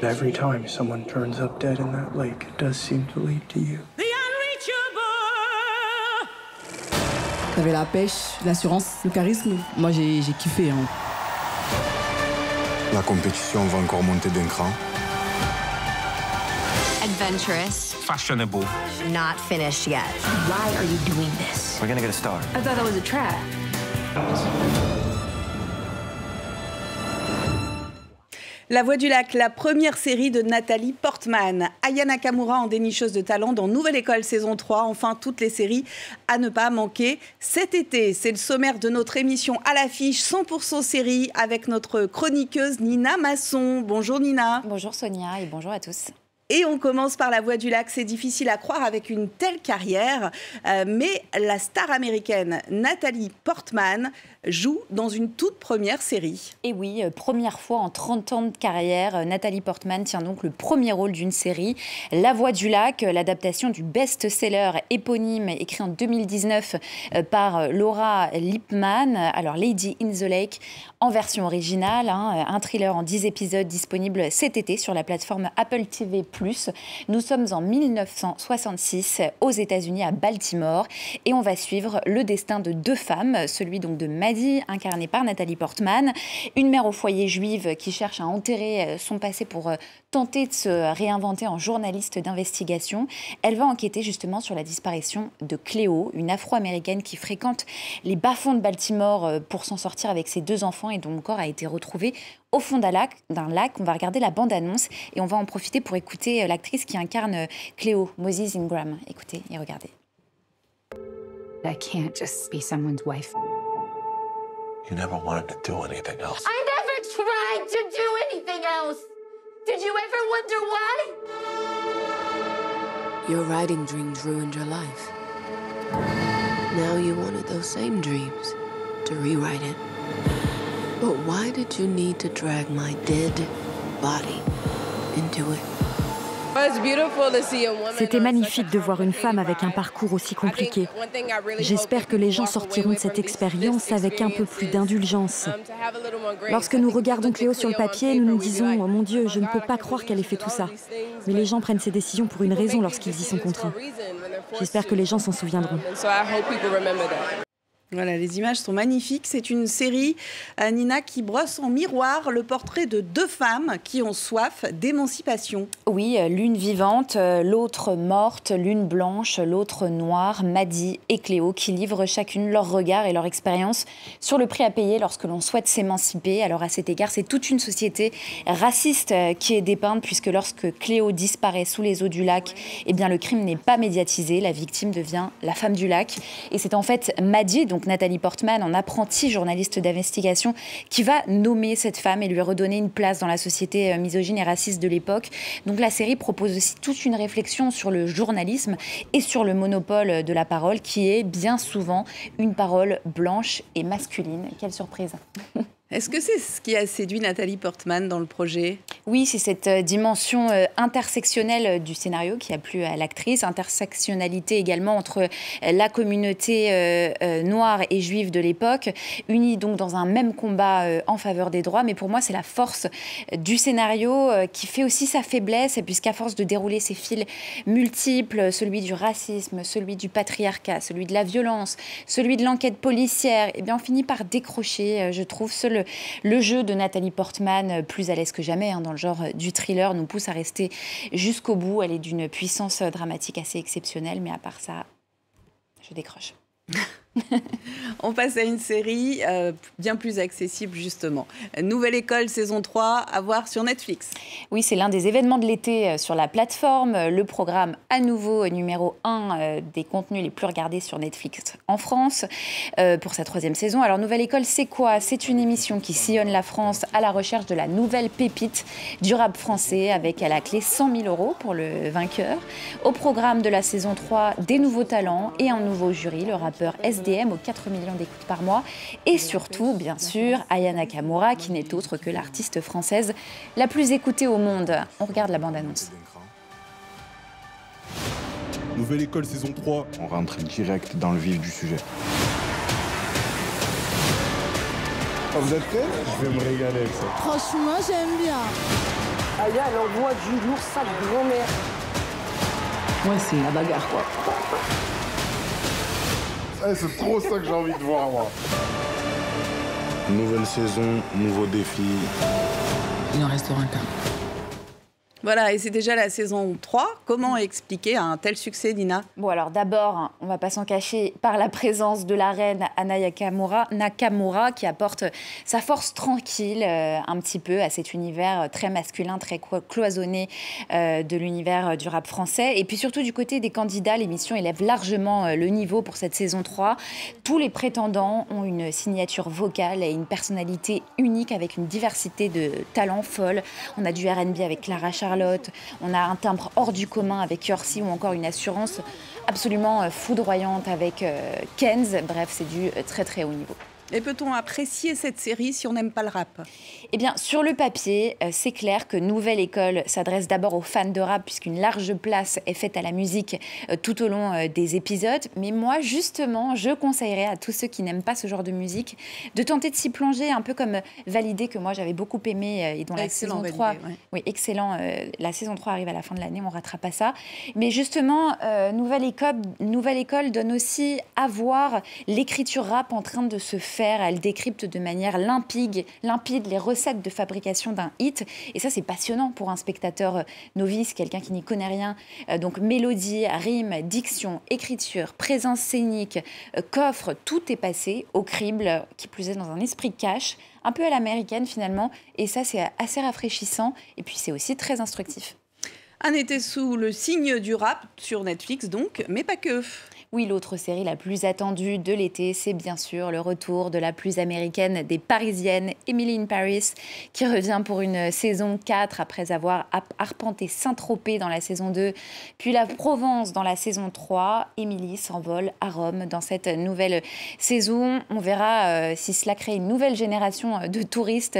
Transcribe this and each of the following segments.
Every time someone turns up dead in that lake, it does seem to lead to you. T'avais la pêche, l'assurance, le charisme. Moi, j'ai kiffé. Hein. La compétition va encore monter d'un cran. Adventurous. Fashionable. Not finished yet. Why are you doing this? We're gonna get a star. I thought that was a trap. La Voix du Lac, la première série de Nathalie Portman. Aya Nakamura en dénicheuse de talent dans Nouvelle École saison 3. Enfin, toutes les séries à ne pas manquer cet été. C'est le sommaire de notre émission à l'affiche 100% série avec notre chroniqueuse Nina Masson. Bonjour Nina. Bonjour Sonia et bonjour à tous. Et on commence par La Voix du Lac. C'est difficile à croire avec une telle carrière. Mais la star américaine Nathalie Portman joue dans une toute première série. Et oui, première fois en 30 ans de carrière, Nathalie Portman tient donc le premier rôle d'une série. La Voix du Lac, l'adaptation du best-seller éponyme écrit en 2019 par Laura Lippman. Alors Lady in the Lake en version originale, un thriller en 10 épisodes disponible cet été sur la plateforme Apple TV+. Nous sommes en 1966 aux États-Unis à Baltimore et on va suivre le destin de deux femmes, celui donc de Maddie, incarnée par Nathalie Portman, une mère au foyer juive qui cherche à enterrer son passé pour tenter de se réinventer en journaliste d'investigation. Elle va enquêter justement sur la disparition de Cléo, une Afro-américaine qui fréquente les bas-fonds de Baltimore pour s'en sortir avec ses deux enfants et dont le corps a été retrouvé au fond d'un lac. On va regarder la bande-annonce et on va en profiter pour écouter l'actrice qui incarne Cléo, Moses Ingram. Écoutez et regardez. I can't just be someone's wife. You never wanted to do anything else. I never tried to do anything else. Did you ever wonder why? Your writing dreams ruined your life. Now you wanted those same dreams to rewrite it. But why did you need to drag my dead body into it? C'était magnifique de voir une femme avec un parcours aussi compliqué. J'espère que les gens sortiront de cette expérience avec un peu plus d'indulgence. Lorsque nous regardons Cléo sur le papier, nous nous disons « Oh mon Dieu, je ne peux pas croire qu'elle ait fait tout ça ». Mais les gens prennent ces décisions pour une raison lorsqu'ils y sont contraints. J'espère que les gens s'en souviendront. Voilà, les images sont magnifiques. C'est une série, Nina, qui brosse en miroir le portrait de deux femmes qui ont soif d'émancipation. Oui, l'une vivante, l'autre morte, l'une blanche, l'autre noire, Maddie et Cléo, qui livrent chacune leur regard et leur expérience sur le prix à payer lorsque l'on souhaite s'émanciper. Alors à cet égard, c'est toute une société raciste qui est dépeinte, puisque lorsque Cléo disparaît sous les eaux du lac, eh bien, le crime n'est pas médiatisé. La victime devient la femme du lac. Et c'est en fait Maddie, donc Nathalie Portman, en apprenti journaliste d'investigation, qui va nommer cette femme et lui redonner une place dans la société misogyne et raciste de l'époque. Donc la série propose aussi toute une réflexion sur le journalisme et sur le monopole de la parole, qui est bien souvent une parole blanche et masculine. Quelle surprise! Est-ce que c'est ce qui a séduit Nathalie Portman dans le projet? Oui, c'est cette dimension intersectionnelle du scénario qui a plu à l'actrice. Intersectionnalité également entre la communauté noire et juive de l'époque, unie donc dans un même combat en faveur des droits. Mais pour moi, c'est la force du scénario qui fait aussi sa faiblesse, puisqu'à force de dérouler ces fils multiples, celui du racisme, celui du patriarcat, celui de la violence, celui de l'enquête policière, eh bien, on finit par décrocher, je trouve, le jeu de Nathalie Portman, plus à l'aise que jamais dans le genre du thriller, nous pousse à rester jusqu'au bout. Elle est d'une puissance dramatique assez exceptionnelle, mais à part ça, je décroche. On passe à une série bien plus accessible, justement. Nouvelle École, saison 3, à voir sur Netflix. Oui, c'est l'un des événements de l'été sur la plateforme. Le programme à nouveau numéro 1 des contenus les plus regardés sur Netflix en France pour sa 3e saison. Alors, Nouvelle École, c'est quoi? C'est une émission qui sillonne la France à la recherche de la nouvelle pépite du rap français, avec à la clé 100 000 € pour le vainqueur. Au programme de la saison 3, des nouveaux talents et un nouveau jury, le rappeur SDM aux 4 millions d'écoutes par mois. Et surtout, bien sûr, Aya Nakamura, qui n'est autre que l'artiste française la plus écoutée au monde. On regarde la bande-annonce. Nouvelle École saison 3. On rentre direct dans le vif du sujet. Vous êtes prêts? Je vais me régaler avec ça. Franchement, j'aime bien. Aya, elle envoie du lourd sac grand-mère. Ouais, c'est la bagarre, quoi. C'est trop ça que j'ai envie de voir, moi. Nouvelle saison, nouveau défi. Il en restera qu'un. Voilà, et c'est déjà la saison 3. Comment expliquer un tel succès, Nina? Bon, alors d'abord, on ne va pas s'en cacher, par la présence de la reine Anna Nakamura, qui apporte sa force tranquille un petit peu à cet univers très masculin, très cloisonné de l'univers du rap français. Et puis surtout du côté des candidats, l'émission élève largement le niveau pour cette saison 3. Tous les prétendants ont une signature vocale et une personnalité unique avec une diversité de talents folles. On a du R&B avec Clara Charlotte, on a un timbre hors du commun avec Yorsi ou encore une assurance absolument foudroyante avec Kenz. Bref, c'est du très très haut niveau. Et peut-on apprécier cette série si on n'aime pas le rap? Eh bien, sur le papier, c'est clair que Nouvelle École s'adresse d'abord aux fans de rap, puisqu'une large place est faite à la musique tout au long des épisodes. Mais moi, justement, je conseillerais à tous ceux qui n'aiment pas ce genre de musique de tenter de s'y plonger, un peu comme Validé, que moi j'avais beaucoup aimé et dont la saison 3... Validé, ouais. Oui, excellent. La saison 3 arrive à la fin de l'année, on ne rattrape pas ça. Mais justement, Nouvelle École donne aussi à voir l'écriture rap en train de se faire. Elle décrypte de manière limpide les recettes de fabrication d'un hit. Et ça, c'est passionnant pour un spectateur novice, quelqu'un qui n'y connaît rien. Donc mélodie, rime, diction, écriture, présence scénique, coffre, tout est passé au crible, qui plus est dans un esprit cash, un peu à l'américaine finalement. Et ça, c'est assez rafraîchissant. Et puis, c'est aussi très instructif. Un été sous le signe du rap sur Netflix donc, mais pas que. Oui, l'autre série la plus attendue de l'été, c'est bien sûr le retour de la plus américaine des Parisiennes, Emily in Paris, qui revient pour une saison 4 après avoir arpenté Saint-Tropez dans la saison 2, puis la Provence dans la saison 3. Emily s'envole à Rome dans cette nouvelle saison. On verra si cela crée une nouvelle génération de touristes,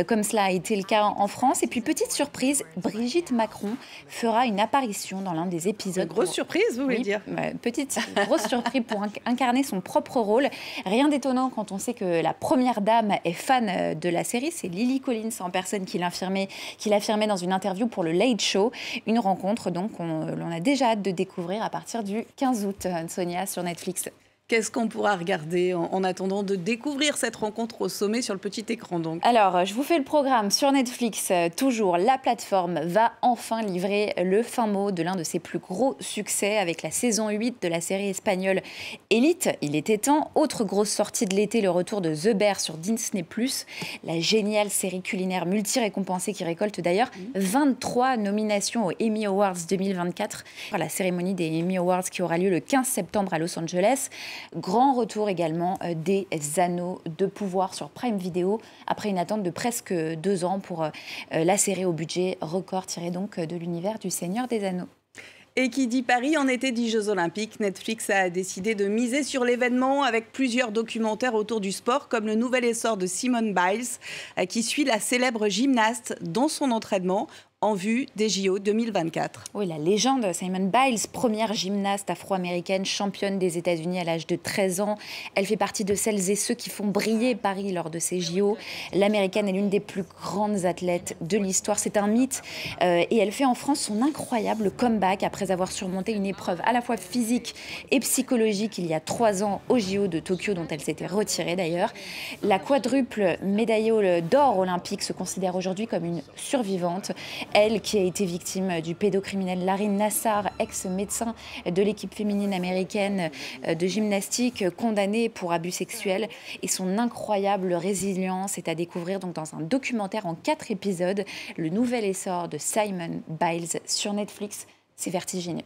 comme cela a été le cas en France. Et puis, petite surprise, Brigitte Macron fera une apparition dans l'un des épisodes. Une grosse surprise, vous voulez dire? Petite grosse surprise pour incarner son propre rôle. Rien d'étonnant quand on sait que la première dame est fan de la série. C'est Lily Collins en personne qui l'affirmait dans une interview pour le Late Show. Une rencontre donc l'on a déjà hâte de découvrir à partir du 15 août, Sonia, sur Netflix. Qu'est-ce qu'on pourra regarder en attendant de découvrir cette rencontre au sommet sur le petit écran donc? Alors, je vous fais le programme sur Netflix. Toujours, la plateforme va enfin livrer le fin mot de l'un de ses plus gros succès avec la saison 8 de la série espagnole Élite. Il était temps. Autre grosse sortie de l'été, le retour de The Bear sur Disney+. La géniale série culinaire multi-récompensée qui récolte d'ailleurs 23 nominations aux Emmy Awards 2024. La cérémonie des Emmy Awards qui aura lieu le 15 septembre à Los Angeles. Grand retour également des Anneaux de pouvoir sur Prime Video, après une attente de presque 2 ans pour la série au budget record tiré donc de l'univers du Seigneur des Anneaux. Et qui dit Paris en été dit Jeux Olympiques. Netflix a décidé de miser sur l'événement avec plusieurs documentaires autour du sport, comme le nouvel essor de Simone Biles, qui suit la célèbre gymnaste dans son entraînement en vue des JO 2024. Oui, la légende Simone Biles, première gymnaste afro-américaine, championne des États-Unis à l'âge de 13 ans. Elle fait partie de celles et ceux qui font briller Paris lors de ces JO. L'américaine est l'une des plus grandes athlètes de l'histoire. C'est un mythe. Et elle fait en France son incroyable comeback après avoir surmonté une épreuve à la fois physique et psychologique il y a 3 ans aux JO de Tokyo, dont elle s'était retirée d'ailleurs. La quadruple médaillée d'or olympique se considère aujourd'hui comme une survivante. Elle qui a été victime du pédocriminel Larry Nassar, ex-médecin de l'équipe féminine américaine de gymnastique, condamnée pour abus sexuels. Et son incroyable résilience est à découvrir donc dans un documentaire en 4 épisodes, le nouvel essor de Simone Biles sur Netflix. C'est vertigineux.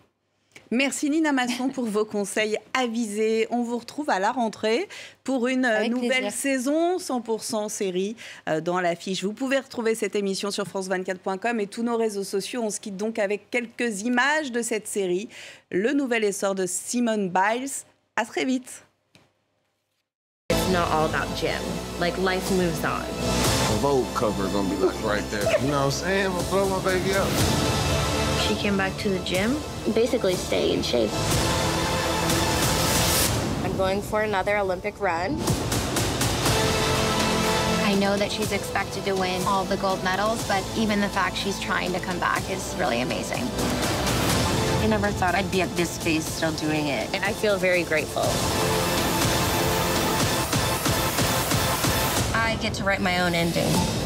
Merci Nina Masson pour vos conseils avisés. On vous retrouve à la rentrée pour une nouvelle saison 100% série dans l'affiche. Vous pouvez retrouver cette émission sur france24.com et tous nos réseaux sociaux. On se quitte donc avec quelques images de cette série. Le nouvel essor de Simone Biles. À très vite. It's not all about Jim. Like, life moves on. The Vogue cover gonna be like right there. You know what I'm saying? I'm gonna blow my baby up. She came back to the gym, Basically stay in shape. I'm going for another Olympic run. I I know that she's expected to win all the gold medals, but even the fact she's trying to come back is really amazing. I never thought I'd be at this phase still doing it. And I feel very grateful. I get to write my own ending.